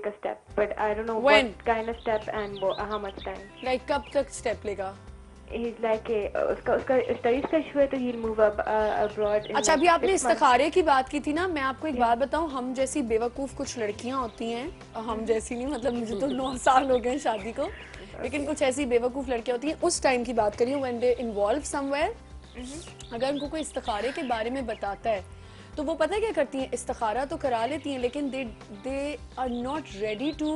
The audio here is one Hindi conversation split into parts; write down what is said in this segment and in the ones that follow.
a step, but I don't know When? what kind of step and how much time. Like कब तक step लेगा? He's like उसका studies का issue है तो he'll move abroad. अच्छा, अभी आपने इस्तिखारे की बात की थी ना, मैं आपको एक बात बताऊं, हम जैसी बेवकूफ़ कुछ लड़कियां होती हैं, हम जैसी नहीं, मतलब मुझे तो 9 साल हो गए शादी को, लेकिन कुछ ऐसी बेवकूफ़ लड़कियां होती हैं, उस टाइम की बात करी हूँ, when they involve somewhere, अगर उनको कोई इस्तिखारे के बारे में बताता है, तो वो पता है क्या करती हैं, इस्तिखारा तो करा लेती हैं, लेकिन they are not ready to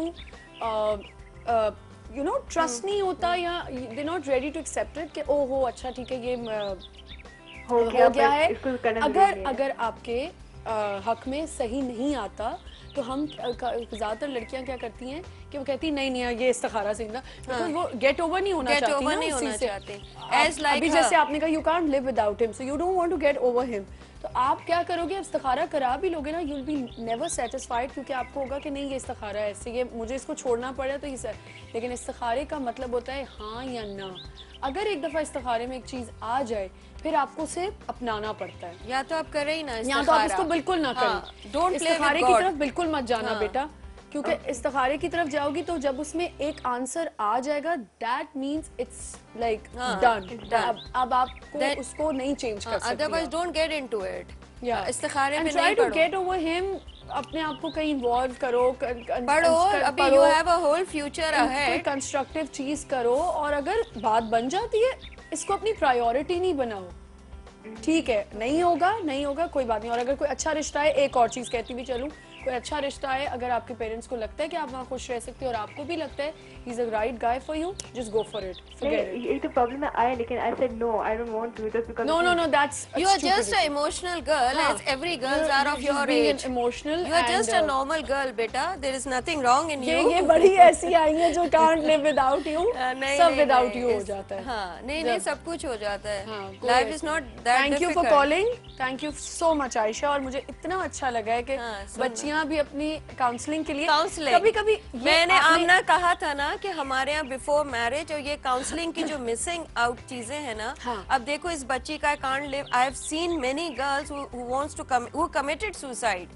you know trust नहीं होता, या they not ready to accept it कि ओहो अच्छा ठीक है ये हो गया है। अगर आपके हक में सही नहीं आता तो हम ज़्यादातर लड़कियां क्या करती हैं कि वो कहती नहीं नहीं ये इस्तिखारा से ना, बिकॉज़ वो गेट ओवर नहीं होना चाहती। अभी जैसे आपने कहा you can't live without him, so you don't want to get over him, तो आप क्या करोगे, इस्तिखारा करा भी लोगे ना, you will be never satisfied, क्योंकि आपको होगा कि नहीं ये इस्तिखारा है, ऐसे ये मुझे इसको छोड़ना पड़ा तो ये, लेकिन इस्तिखारे का मतलब होता है हाँ या ना। अगर एक दफा इस्तिखारे में एक चीज आ जाए फिर आपको उसे अपनाना पड़ता है, या तो आप करें ही ना, या तो आप उसको बिल्कुल ना करें। डोंट इस्तिखारे की तरफ बिल्कुल मत जाना बेटा, क्योंकि इस्तिखारे की तरफ जाओगी तो जब उसमें एक आंसर आ जाएगा that means it's like done, अब आपको उसको नहीं चेंज कर सकते। Otherwise don't get into it. इस्तिखारे में नहीं पढ़ो, गेट ओवर हिम, अपने आप को कहीं इन्वॉल्व करो, पढ़ो, अभी you have a whole future ahead, constructive चीज करो, और अगर बात बन जाती है इसको अपनी प्रायोरिटी नहीं बनाओ, ठीक है नहीं होगा कोई बात नहीं। और अगर कोई अच्छा रिश्ता है, एक और चीज कहती भी चलूं, कोई अच्छा रिश्ता है, अगर आपके पेरेंट्स को लगता है कि आप वहाँ खुश रह सकते हो और आपको भी लगता है he is a right guy for you, just go for it, forget it. ये तो प्रॉब्लम है, लेकिन I said no, I don't want to, just because no that's you are just a emotional girl, as every girls are of your age, emotional, you are just a normal girl बेटा, there is nothing wrong in you. ये बड़ी ऐसी आई है जो कांट लिव विदाउट यू, सब विदाउट यू हो जाता है। हां नहीं सब कुछ हो जाता है, life is not that. Thank you for calling, thank you so much Ayesha, और मुझे इतना अच्छा लगा है कि बच्चियां भी अपनी काउंसलिंग के लिए, कभी मैंने आमना कहा था ना कि हमारे यहाँ बिफोर मैरिज और ये काउंसलिंग की जो मिसिंग आउट चीजें हैं ना, अब देखो इस बच्ची का can't live, I have seen many girls who wants to who committed suicide,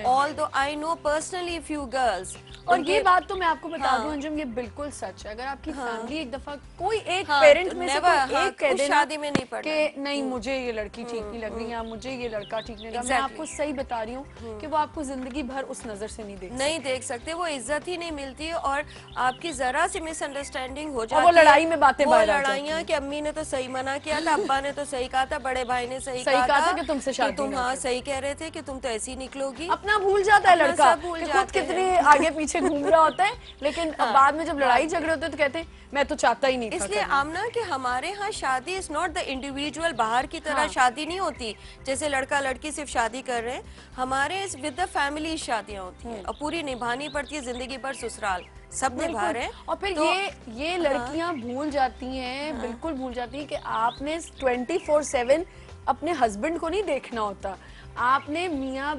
although I know personally few girls। और ये बात तो मैं आपको बता दूं अंजुम, ये बिल्कुल सच है। अगर आपकी फैमिली एक दफा कोई एक पेरेंट में से कोई एक कह देना शादी में नहीं पड़ना कि नहीं मुझे ये लड़की ठीक नहीं लग रही, या मुझे ये लड़का ठीक नहीं लग रहा, मैं आपको सही बता रही हूँ कि वो आपको जिंदगी भर उस नजर से नहीं देख सकते, वो इज्जत ही नहीं मिलती है, और आपकी जरा सी मिसअंडरस्टैंडिंग हो जाती है, वो लड़ाई में बातें लड़ाइयाँ कि अम्मी ने तो सही मना किया था, अब्बा ने तो सही कहा था, बड़े भाई ने सही कहा था कि तुमसे शादी, तुम हाँ सही कह रहे थे कि तुम तो ऐसी निकलोगी। अपना भूल जाता है लड़का, खुद कितने आगे पीछे घूम रहा होता है, लेकिन बाद में जब लड़ाई झगड़े होते हैं तो कहते हैं मैं तो चाहता ही नहीं था। इसलिए आमना कि हमारे यहाँ शादी इज नॉट द इंडिविजुअल, बाहर की तरह शादी नहीं होती जैसे लड़का लड़की सिर्फ शादी कर रहे हैं, हमारे विद द फैमिली शादियाँ होती हैं, और पूरी निभानी पड़ती है जिंदगी भर, ससुराल सब निभा रहे हैं। और फिर तो, ये लड़कियां भूल जाती हैं, बिल्कुल भूल जाती हैं कि आपने 24/7 अपने हस्बैंड को नहीं देखना होता, आपने मियाँ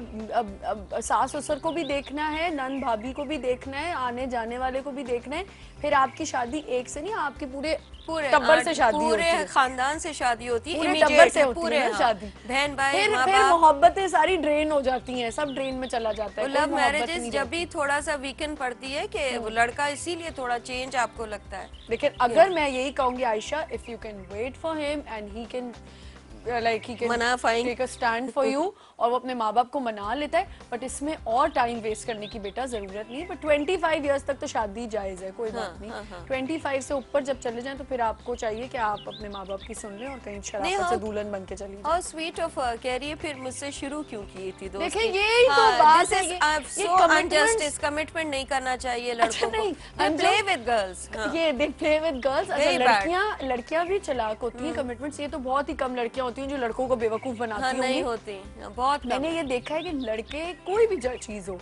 सास ससुर को भी देखना है, नंद भाभी को भी देखना है, आने जाने वाले को भी देखना है, फिर आपकी शादी एक से नहीं, आपके पूरे टब्बर से शादी होती है, पूरे खानदान से शादी होती है, पूरे टब्बर से होती है शादी, बहन भाई, फिर मोहब्बतें सारी ड्रेन हो जाती हैं, सब ड्रेन में चला जाता है। लव मैरिजेस जब भी थोड़ा सा वीकेंड पड़ती है कि वो लड़का इसीलिए थोड़ा चेंज आपको लगता है। लेकिन अगर मैं यही कहूंगी Ayesha, if you can wait for him and he can like he can take a stand for you, और वो अपने माँ बाप को मना लेता है, बट इसमें और टाइम वेस्ट करने की बेटा जरूरत नहीं है। बट 25 इयर्स तक तो शादी जायज है, कोई बात नहीं। 25 से ऊपर जब चले जाएं तो फिर आपको चाहिए कि आप अपने माँ बाप की सुन लें और कहीं शराफत से दुल्हन बन के चली जाएं। और स्वीट ऑफ कह रही है फिर मुझसे शुरू क्यों की थी दोस्ती? देखिए यही तो बात है, ये अनजस्टिस, कमिटमेंट नहीं करना चाहिए लड़कों को, प्ले विद गर्ल्स, ये दे प्ले विद गर्ल्स। लड़कियां भी चालाक होती हैं, कमिटमेंट्स, ये तो बहुत ही कम लड़कियां होती हैं जो लड़कों को बेवकूफ बनाती हैं। नहीं होती, बहुत मैंने ये देखा है कि लड़के कोई भी चीज हो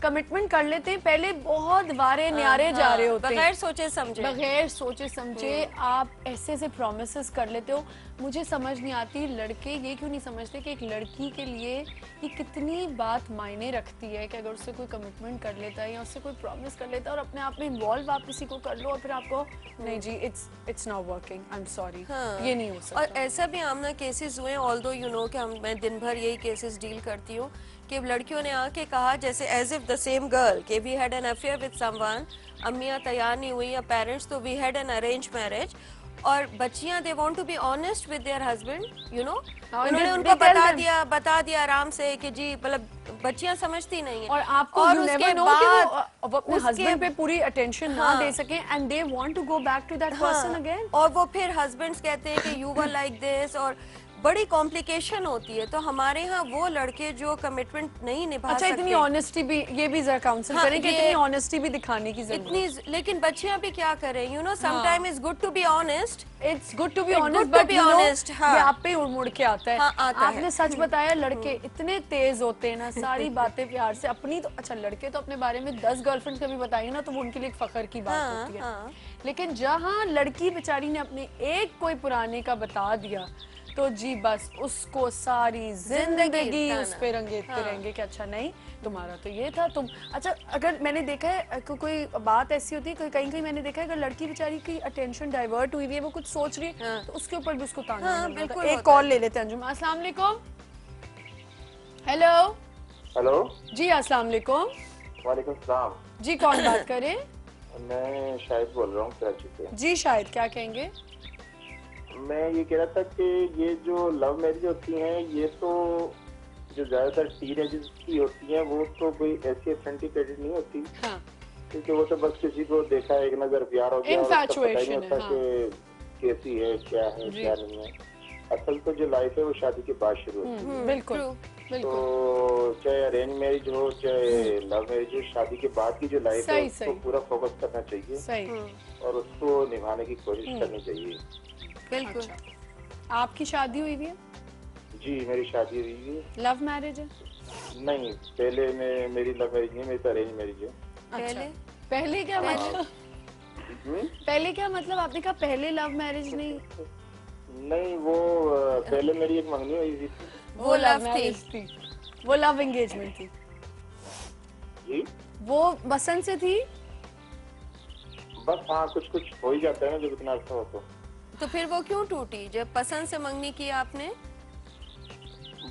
कमिटमेंट कर लेते हैं, पहले बहुत वारे न्यारे जा रहे होते हैं, बगैर सोचे समझे आप ऐसे से प्रॉमिसेस कर लेते हो। मुझे समझ नहीं आती लड़के ये क्यों नहीं समझते कि एक लड़की के लिए ये कितनी बात मायने रखती है कि अगर उससे कोई कमिटमेंट कर लेता है या उससे कोई प्रॉमिस कर लेता है और अपने आप में इन्वॉल्व आप किसी को कर लो और फिर आपको नहीं जी it's not working, I am sorry, ये नहीं हो सकता। और ऐसा भी आमना केसेस हुए, ऑल्दो यू नो कि मैं दिन भर यही केसेस डील करती हूँ कि लड़कियों ने आके कहा जैसे as if the same girl कि we had an affair with someone, अम्मियाँ तैयार नहीं हुई या पेरेंट्स, तो we had an arrange marriage, और बच्चियां they want to be honest with their husband, you know, उन्होंने उनको बता दिया आराम से कि जी, मतलब बच्चियां समझती नहीं है, और आपको और उसके बाद वो अपने हस्बैंड पे पूरी अटेंशन ना दे सके and they want to go back to that person again, और वो फिर हस्बैंड्स कहते हैं कि यू वर लाइक दिस, और बड़ी कॉम्प्लिकेशन होती है। तो हमारे यहाँ वो लड़के जो कमिटमेंट नहीं निभा सकते, इतनी ऑनेस्टी भी, ये भी जरा काउंसिल करें कि इतनी ऑनेस्टी भी दिखाने की जरूरत है। इतनी, लेकिन बच्चियां भी क्या करें, you know, sometime is good to be honest, it's good to be honest, but you know ये आप पे उड़ के आता है। आपने सच बताया, लड़के इतने तेज होते हैं ना, सारी बातें प्यार से अपनी, तो अच्छा लड़के तो अपने बारे में 10 गर्लफ्रेंड्स कभी बताएंगे ना तो वो उनके लिए एक फखर की बात होती है, लेकिन जहाँ लड़की बेचारी ने अपने एक कोई पुराने का बता दिया तो जी बस उसको सारी जिंदगी उस पे रंगेते रहेंगे कि अच्छा नहीं तुम्हारा तो ये था, तुम अच्छा। अगर मैंने देखा है कोई बात ऐसी होती है, कहीं कहीं मैंने देखा है, अगर लड़की बेचारी की अटेंशन डाइवर्ट हुई है, वो कुछ सोच रही है तो उसके ऊपर भी उसको ताना मिलता है। एक कॉल ले लेते हैं अंजुम। अस्सलाम वालेकुम। हेलो हेलो जी, अस्सलाम वालेकुम। वालेकुम सलाम जी, कौन बात करे? मैं शाहिद बोल रहा हूँ कराची से। जी शाहिद, क्या कहेंगे? मैं ये कह रहा था कि ये जो लव मैरिज होती हैं, ये तो जो ज्यादातर टीनेजर्स की होती हैं, वो तो कोई ऐसी ऑथेंटिकेटेड नहीं होती, क्योंकि वो तो बस किसी को देखा एक नजर प्यार हो गया और उसका पता ही नहीं होता कि कैसी है, क्या नहीं है। असल तो जो लाइफ है वो शादी के बाद शुरू होती है। बिल्कुल। तो चाहे अरेंज मैरिज हो चाहे लव मैरिज हो, शादी के बाद की जो लाइफ है उसको पूरा फोकस करना चाहिए और उसको निभाने की कोशिश करनी चाहिए। बिल्कुल। अच्छा। आपकी शादी हुई है? जी मेरी शादी हुई है। लव मैरिज है? नहीं, पहले मेरी लव मैरिज नहीं, मेरी तो अरेंज मैरिज है। पहले क्या मतलब? पहले क्या मतलब? आपने कहा पहले लव मैरिज नहीं? नहीं, वो पहले मेरी एक मंगनी हुई थी, वो लव मैरिज थी, वो लव एंगेजमेंट थी जी। वो बसंत से थी बस। हाँ, कुछ हो ही जाता है ना जब इतना अच्छा हो तो फिर वो क्यों टूटी जब पसंद से मंगनी की आपने?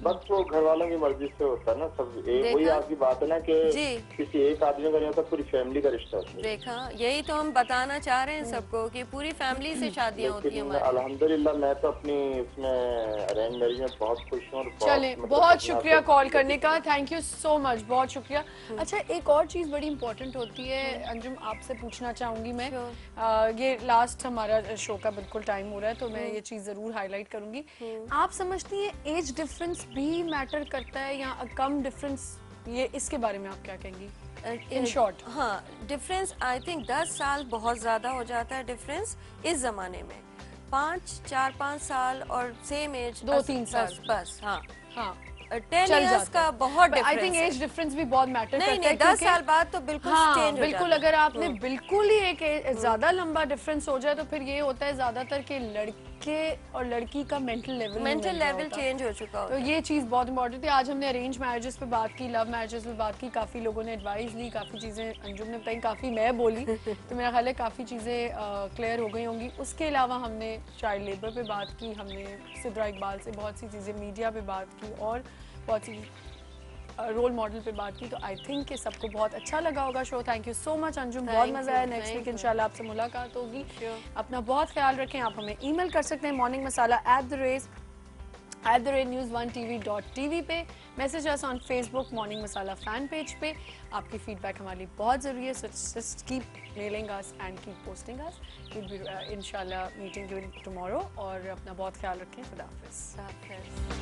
बस वो घर वालों की मर्जी से होता है ना सब। वही आपकी बात है ना कि किसी एक आदमी का नहीं होता, पूरी फैमिली का रिश्ता होता है। देखा, यही तो हम बताना चाह रहे हैं सबको कि पूरी फैमिली से शादियां होती हैं हमारी। अल्हम्दुलिल्लाह मैं तो अपनी इसमें अरेंज मैरिज में बहुत खुश हूँ। चले, बहुत शुक्रिया कॉल करने का, थैंक यू सो मच, बहुत शुक्रिया। अच्छा, एक और चीज़ बड़ी इंपॉर्टेंट होती है अंजुम, आपसे पूछना चाहूँगी मैं, ये लास्ट हमारा शो का बिल्कुल टाइम हो रहा है तो मैं ये चीज़ ज़रूर हाईलाइट करूँगी। आप समझती हैं एज डिफरेंस भी मैटर करता है या कम डिफरेंस, ये इसके बारे में आप क्या कहेंगी इन शॉर्ट? हाँ, डिफरेंस आई थिंक 10 साल बहुत ज्यादा हो जाता है डिफरेंस इस जमाने में। 4-5 साल और सेम एज 2-3 साल बस। हाँ हाँ, 10 इयर्स का बहुत difference. I think age difference भी बहुत मैटर करता है। नहीं, 10 साल बाद तो बिल्कुल चेंज हो बिल्कुल। अगर आपने बिल्कुल ही एक ज्यादा लंबा डिफरेंस हो जाए तो फिर ये होता है ज्यादातर कि लड़के और लड़की का मेंटल लेवल चेंज हो चुका होता है। तो ये चीज बहुत इंपॉर्टेंट है। आज हमने अरेंज मैरिजेस पे बात की, लव मैरिजेस पे बात की, काफी लोगों ने एडवाइस ली, काफी चीजें अंजुम ने बताई, काफी मैं बोली तो मेरा ख्याल है काफी चीजें क्लियर हो गई होंगी। उसके अलावा हमने चाइल्ड लेबर पे बात की, हमने सिद्रा इकबाल से बहुत सी चीजें, मीडिया पे बात की और बहुत सी रोल मॉडल पे बात की। तो आई थिंक कि सबको बहुत अच्छा लगा होगा show. Thank you so much Anjum, बहुत मजा आया। नेक्स्ट वीक इंशाल्लाह आपसे मुलाकात होगी। अपना बहुत ख्याल रखें। आप हमें ईमेल कर सकते हैं morningmasala@news1tv.tv पे, message us on Facebook morning masala fan page पे। आपकी फीडबैक हमारे लिए बहुत ज़रूरी है, so just keep mailing us and keep posting us. Will be इंशाल्लाह मीटिंग यू टुमारो और अपना बहुत ख्याल रखें। खुदा हाफिज़।